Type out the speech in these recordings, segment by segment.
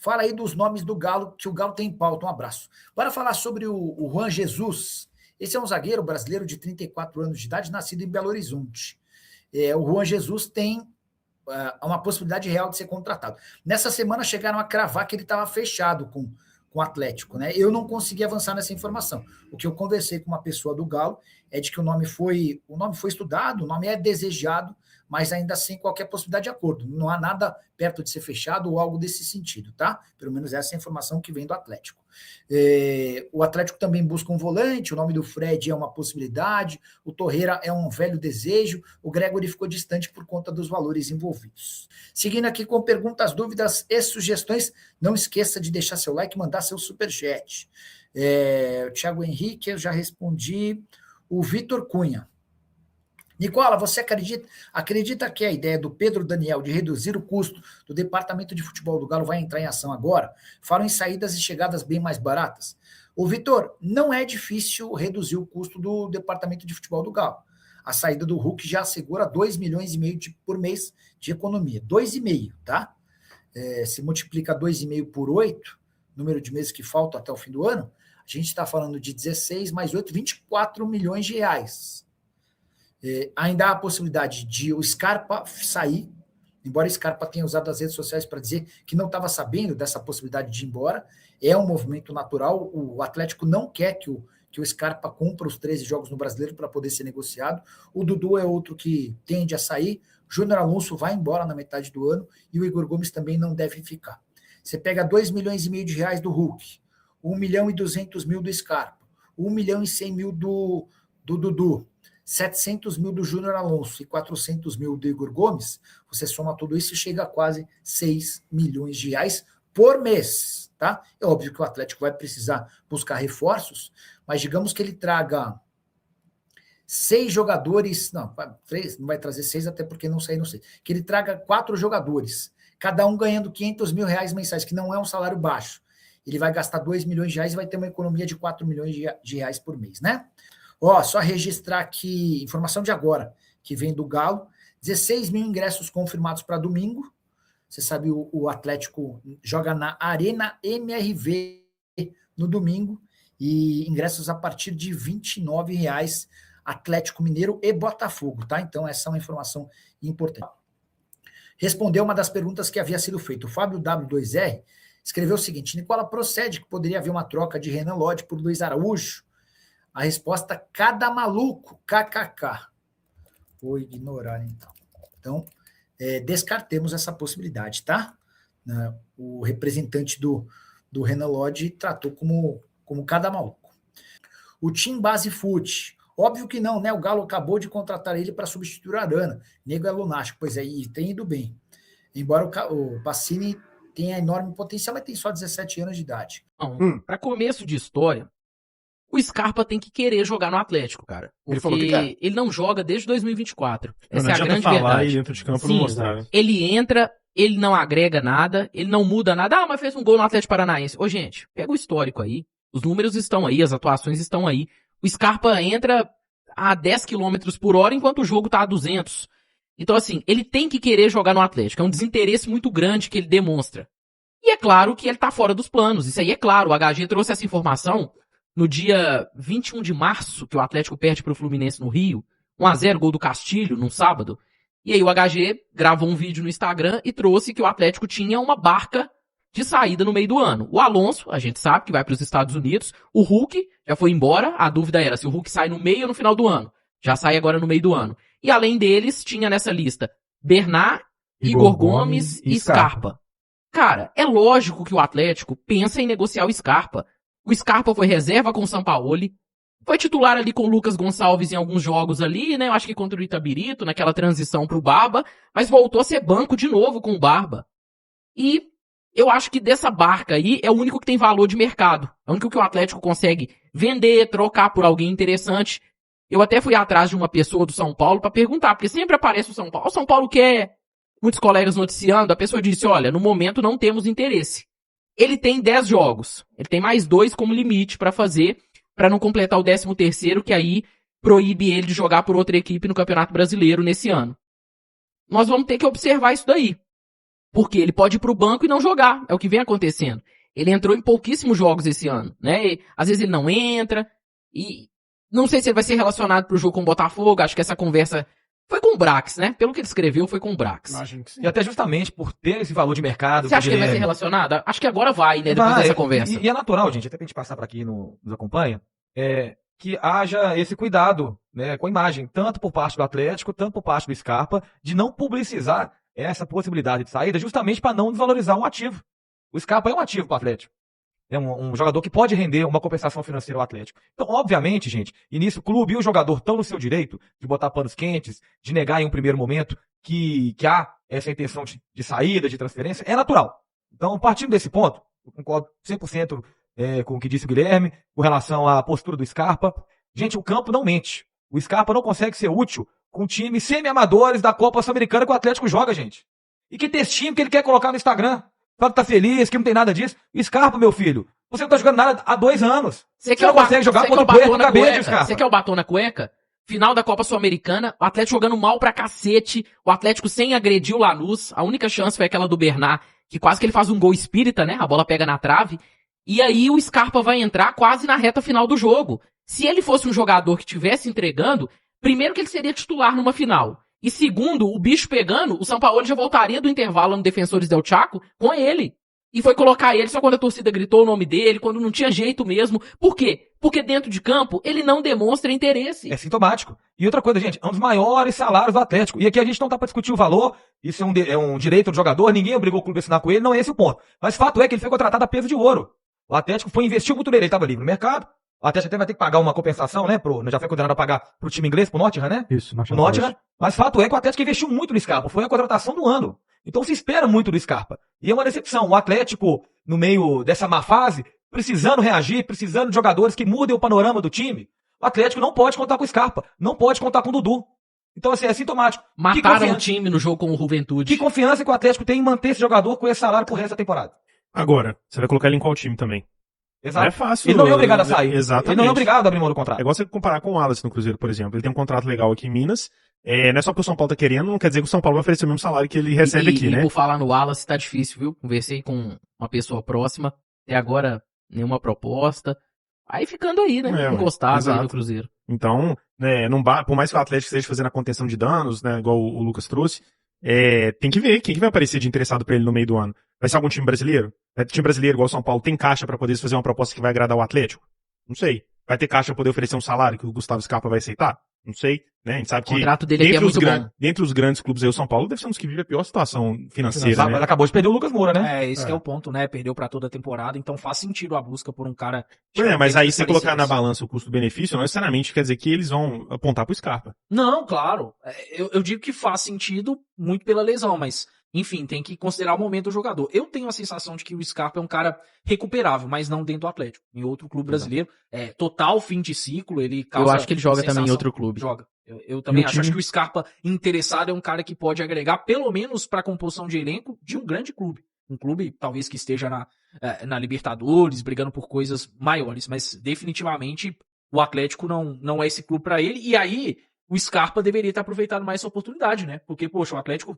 Fala aí dos nomes do Galo, que o Galo tem em pauta. Um abraço. Bora falar sobre o Juan Jesus. Esse é um zagueiro brasileiro de 34 anos de idade, nascido em Belo Horizonte. O Juan Jesus tem uma possibilidade real de ser contratado. Nessa semana chegaram a cravar que ele estava fechado com o Atlético, né? Eu não consegui avançar nessa informação. O que eu conversei com uma pessoa do Galo é de que o nome foi estudado, o nome é desejado, mas ainda sem qualquer possibilidade de acordo. Não há nada perto de ser fechado ou algo desse sentido, tá? Pelo menos essa é a informação que vem do Atlético. O Atlético também busca um volante, o nome do Fred é uma possibilidade, o Torreira é um velho desejo, o Gregory ficou distante por conta dos valores envolvidos. Seguindo aqui com perguntas, dúvidas e sugestões, não esqueça de deixar seu like e mandar seu superchat. O Thiago Henrique, eu já respondi. O Vitor Cunha. Nicola, você acredita que a ideia do Pedro Daniel de reduzir o custo do departamento de futebol do Galo vai entrar em ação agora? Falam em saídas e chegadas bem mais baratas. Ô, Vitor, não é difícil reduzir o custo do departamento de futebol do Galo. A saída do Hulk já assegura 2,5 milhões por mês de economia. 2,5, tá? Se multiplica 2,5 por 8, número de meses que faltam até o fim do ano, a gente está falando de 16 mais 8, 24 milhões de reais. Ainda há a possibilidade de o Scarpa sair, embora o Scarpa tenha usado as redes sociais para dizer que não estava sabendo dessa possibilidade de ir embora. É um movimento natural, o Atlético não quer que o Scarpa cumpra os 13 jogos no Brasileiro para poder ser negociado. O Dudu é outro que tende a sair, Júnior Alonso vai embora na metade do ano e o Igor Gomes também não deve ficar. Você pega 2,5 milhões de reais do Hulk, 1 milhão e 200 mil do Scarpa, 1 milhão e 100 mil do Dudu, 700 mil do Júnior Alonso e 400 mil do Igor Gomes, você soma tudo isso e chega a quase 6 milhões de reais por mês, tá? É óbvio que o Atlético vai precisar buscar reforços, mas digamos que ele traga 6 jogadores, não vai trazer 6 até porque não saíram 6, que ele traga 4 jogadores, cada um ganhando 500 mil reais mensais, que não é um salário baixo. Ele vai gastar 2 milhões de reais e vai ter uma economia de 4 milhões de reais por mês, né? Só registrar aqui, informação de agora, que vem do Galo, 16 mil ingressos confirmados para domingo. Você sabe, o Atlético joga na Arena MRV no domingo, e ingressos a partir de R$ 29,00, Atlético Mineiro e Botafogo, tá? Então, essa é uma informação importante. Respondeu uma das perguntas que havia sido feita. O Fábio W2R escreveu o seguinte: Nicola, procede que poderia haver uma troca de Renan Lodge por Luiz Araújo? A resposta, cada maluco, kkk. Vou ignorar, então. Então, descartemos essa possibilidade, tá? O representante do Renan Lodge tratou como cada maluco. O Team Base Foot. Óbvio que não, né? O Galo acabou de contratar ele para substituir o Arana. Nego é lunático, pois é, e tem ido bem. Embora o Pacini tenha enorme potencial, mas tem só 17 anos de idade. Para começo de história, o Scarpa tem que querer jogar no Atlético, cara. Porque ele não joga desde 2024. Essa é a grande verdade. E dentro de campo não mostrar, né? Ele entra, ele não agrega nada, ele não muda nada. Mas fez um gol no Atlético Paranaense. Ô, gente, pega o histórico aí. Os números estão aí, as atuações estão aí. O Scarpa entra a 10 km por hora enquanto o jogo tá a 200. Então, assim, ele tem que querer jogar no Atlético. É um desinteresse muito grande que ele demonstra. E é claro que ele tá fora dos planos. Isso aí é claro. O HG trouxe essa informação no dia 21 de março, que o Atlético perde pro Fluminense no Rio. 1-0, gol do Castilho, num sábado. E aí o HG gravou um vídeo no Instagram e trouxe que o Atlético tinha uma barca de saída no meio do ano. O Alonso, a gente sabe que vai para os Estados Unidos. O Hulk já foi embora. A dúvida era se o Hulk sai no meio ou no final do ano. Já sai agora no meio do ano. E além deles, tinha nessa lista Bernard, Igor Gomes e Scarpa. Cara, é lógico que o Atlético pensa em negociar o Scarpa. O Scarpa foi reserva com o Sampaoli. Foi titular ali com o Lucas Gonçalves em alguns jogos ali, né? Eu acho que contra o Itabirito, naquela transição pro Barba. Mas voltou a ser banco de novo com o Barba. E eu acho que dessa barca aí é o único que tem valor de mercado. É o único que o Atlético consegue vender, trocar por alguém interessante. Eu até fui atrás de uma pessoa do São Paulo para perguntar, porque sempre aparece o São Paulo. O São Paulo quer, muitos colegas noticiando, a pessoa disse, olha, no momento não temos interesse. Ele tem 10 jogos. Ele tem mais 2 como limite para fazer, para não completar o 13º, que aí proíbe ele de jogar por outra equipe no Campeonato Brasileiro nesse ano. Nós vamos ter que observar isso daí. Porque ele pode ir pro banco e não jogar. É o que vem acontecendo. Ele entrou em pouquíssimos jogos esse ano, né? E, às vezes ele não entra. E não sei se ele vai ser relacionado pro jogo com o Botafogo. Acho que essa conversa foi com o Brax, né? Pelo que ele escreveu, foi com o Brax. Imagino que sim. E até justamente por ter esse valor de mercado. Você acha que ele vai ser relacionado? Acho que agora vai, né? Depois dessa conversa. E é natural, gente, até pra gente passar para aqui nos acompanha, que haja esse cuidado, né, com a imagem, tanto por parte do Atlético, tanto por parte do Scarpa, de não publicizar essa possibilidade de saída, justamente para não desvalorizar um ativo. O Scarpa é um ativo para o Atlético. É um jogador que pode render uma compensação financeira ao Atlético. Então, obviamente, gente, e nisso o clube e o jogador estão no seu direito de botar panos quentes, de negar em um primeiro momento que há essa intenção de saída, de transferência, é natural. Então, partindo desse ponto, eu concordo 100% com o que disse o Guilherme, com relação à postura do Scarpa. Gente, o campo não mente. O Scarpa não consegue ser útil com times semi-amadores da Copa Sul-Americana que o Atlético joga, gente. E que textinho que ele quer colocar no Instagram. Fala que tá feliz, que não tem nada disso. Scarpa, meu filho, você não tá jogando nada há 2 anos. Você não consegue jogar contra o Puerto Cabello, Scarpa. Você quer o batom na cueca? Final da Copa Sul-Americana, o Atlético jogando mal pra cacete, o Atlético sem agredir o Lanús, a única chance foi aquela do Bernat, que quase que ele faz um gol espírita, né? A bola pega na trave. E aí o Scarpa vai entrar quase na reta final do jogo. Se ele fosse um jogador que estivesse entregando, primeiro que ele seria titular numa final. E segundo, o bicho pegando, o Sampaoli já voltaria do intervalo no Defensores del Chaco com ele. E foi colocar ele só quando a torcida gritou o nome dele, quando não tinha jeito mesmo. Por quê? Porque dentro de campo, ele não demonstra interesse. É sintomático. E outra coisa, gente, é um dos maiores salários do Atlético. E aqui a gente não tá pra discutir o valor, isso é um direito do jogador, ninguém obrigou o clube a assinar com ele, não é esse o ponto. Mas fato é que ele foi contratado a peso de ouro. O Atlético investiu muito nele, ele estava livre no mercado. O Atlético até vai ter que pagar uma compensação, né? Já foi condenado a pagar pro time inglês, pro Nottingham, né? Isso, Nottingham. Mas fato é que o Atlético investiu muito no Scarpa. Foi a contratação do ano. Então se espera muito do Scarpa. E é uma decepção. O Atlético, no meio dessa má fase, precisando reagir, precisando de jogadores que mudem o panorama do time. O Atlético não pode contar com o Scarpa. Não pode contar com o Dudu. Então, assim, é sintomático. Mataram o time no jogo com o Juventude. Que confiança que o Atlético tem em manter esse jogador com esse salário pro resto da temporada. Agora, você vai colocar ele em qual time também? Exato. É fácil. Ele não é obrigado a sair. Exatamente. Ele não é obrigado a abrir mão do contrato. É igual você comparar com o Wallace no Cruzeiro, por exemplo. Ele tem um contrato legal aqui em Minas. Não é só porque o São Paulo tá querendo, não quer dizer que o São Paulo vai oferecer o mesmo salário que ele recebe aqui, né? E por falar no Wallace, tá difícil, viu? Conversei com uma pessoa próxima. Até agora, nenhuma proposta. Aí ficando aí, né? Encostado aí no Cruzeiro. Então, não por mais que o Atlético esteja fazendo a contenção de danos, né? Igual o Lucas trouxe, tem que ver quem que vai aparecer de interessado pra ele no meio do ano. Vai ser algum time brasileiro? Time brasileiro igual o São Paulo tem caixa pra poder fazer uma proposta que vai agradar o Atlético? Não sei. Vai ter caixa pra poder oferecer um salário que o Gustavo Scarpa vai aceitar? Não sei, né? A gente sabe que o contrato dele aqui é muito bom. Dentre os grandes clubes aí, o São Paulo deve ser um dos que vive a pior situação financeira, né? Mas acabou de perder o Lucas Moura, né? Esse que é o ponto, né? Perdeu pra toda a temporada, então faz sentido a busca por um cara... Mas aí você colocar na balança o custo-benefício, não necessariamente quer dizer que eles vão apontar pro Scarpa. Não, claro. Eu digo que faz sentido muito pela lesão, mas... Enfim, tem que considerar o momento do jogador. Eu tenho a sensação de que o Scarpa é um cara recuperável, mas não dentro do Atlético. Em outro clube brasileiro, total fim de ciclo, ele causa... Eu acho que ele joga também em outro clube. Joga. Eu também acho. Acho que o Scarpa interessado é um cara que pode agregar, pelo menos para a composição de elenco de um grande clube. Um clube, talvez, que esteja na Libertadores, brigando por coisas maiores. Mas, definitivamente, o Atlético não é esse clube para ele. E aí, o Scarpa deveria ter aproveitado mais essa oportunidade, né? Porque, poxa, o Atlético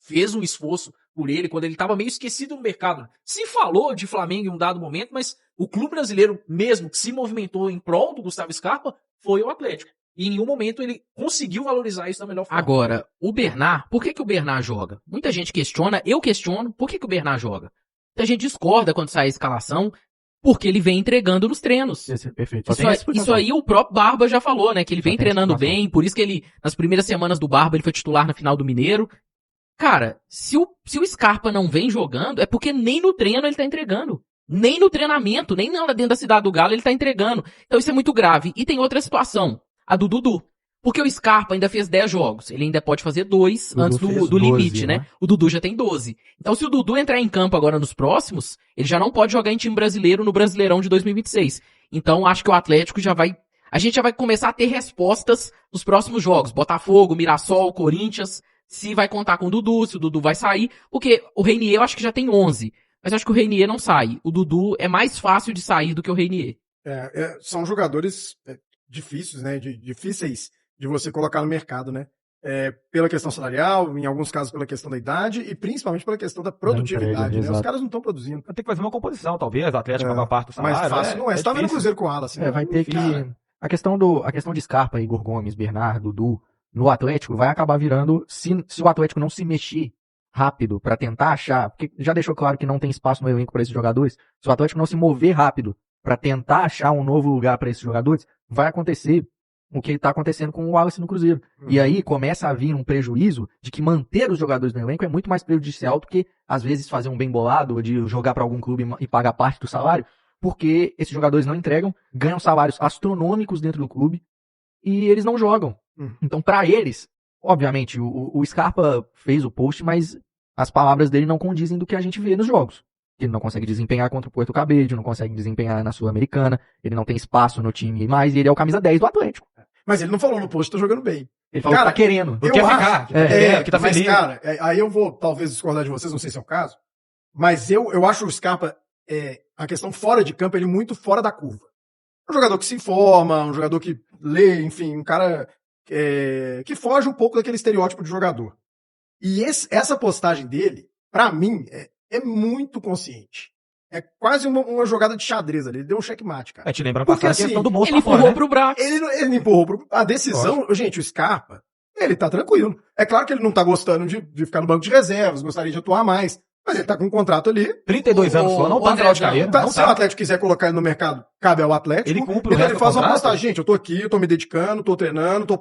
fez um esforço por ele quando ele estava meio esquecido no mercado. Se falou de Flamengo em um dado momento, mas o clube brasileiro mesmo que se movimentou em prol do Gustavo Scarpa foi o Atlético. E em nenhum momento ele conseguiu valorizar isso da melhor forma. Agora, o Bernat, por que o Bernat joga? Muita gente questiona, eu questiono, por que o Bernat joga? Muita gente discorda quando sai a escalação, porque ele vem entregando nos treinos. Perfeito. Isso aí o próprio Barba já falou, né? Que ele vem treinando bem, por isso que ele, nas primeiras semanas do Barba, ele foi titular na final do Mineiro. Cara, se o Scarpa não vem jogando, é porque nem no treino ele tá entregando. Nem no treinamento, nem nada dentro da Cidade do Galo ele tá entregando. Então isso é muito grave. E tem outra situação, a do Dudu. Porque o Scarpa ainda fez 10 jogos. Ele ainda pode fazer 2 antes do limite, 12, né? O Dudu já tem 12. Então se o Dudu entrar em campo agora nos próximos, ele já não pode jogar em time brasileiro no Brasileirão de 2026. Então acho que o Atlético a gente já vai começar a ter respostas nos próximos jogos. Botafogo, Mirassol, Corinthians... Se vai contar com o Dudu, se o Dudu vai sair, porque o Reinier eu acho que já tem 11, mas eu acho que o Reinier não sai. O Dudu é mais fácil de sair do que o Reinier. São jogadores difíceis, né, difíceis de você colocar no mercado, né. pela questão salarial, em alguns casos pela questão da idade e principalmente pela questão da produtividade, né? Os exato. caras não estão produzindo. Tem que fazer uma composição, talvez, o Atlético pagar parte do salário. Mais fácil não é. Você tá vendo o difícil. Cruzeiro com o Alas. Vai ter que... A questão de Scarpa, Igor Gomes, Bernardo, Dudu, no Atlético, vai acabar virando, se o Atlético não se mexer rápido pra tentar achar, porque já deixou claro que não tem espaço no elenco para esses jogadores, se o Atlético não se mover rápido pra tentar achar um novo lugar para esses jogadores, vai acontecer o que está acontecendo com o Wallace no Cruzeiro. E aí começa a vir um prejuízo de que manter os jogadores no elenco é muito mais prejudicial do que, às vezes, fazer um bem bolado, de jogar para algum clube e pagar parte do salário, porque esses jogadores não entregam, ganham salários astronômicos dentro do clube e eles não jogam. Então, para eles, obviamente, o Scarpa fez o post, mas as palavras dele não condizem do que a gente vê nos jogos. Ele não consegue desempenhar contra o Porto Cabedelo, não consegue desempenhar na Sul-Americana, ele não tem espaço no time mais, e ele é o camisa 10 do Atlético. Mas ele não falou no post que tá jogando bem. Ele falou que tá querendo. Eu Quer acho, ficar, que tá mas, feliz. cara, aí eu vou talvez discordar de vocês, não sei se é o caso, mas eu acho o Scarpa, a questão fora de campo, ele muito fora da curva. Um jogador que se informa, um jogador que lê, enfim, um cara que foge um pouco daquele estereótipo de jogador. E essa postagem dele, pra mim, é muito consciente. É quase uma jogada de xadrez ali. Ele deu um checkmate, cara. Te lembrando Porque, passar a assim, questão do bolso Ele pra fora, empurrou né? pro braço. Ele empurrou a decisão. Gente, o Scarpa, ele tá tranquilo. É claro que ele não tá gostando de ficar no banco de reservas, gostaria de atuar mais. Mas ele tá com um contrato ali. 32 anos só, não tá no final de carreira. Tá, não se o tá. Atlético quiser colocar ele no mercado, cabe ao Atlético. Ele cumpre o Então resto ele do faz uma contrato. postagem. Gente, eu tô aqui, eu tô me dedicando, tô treinando, tô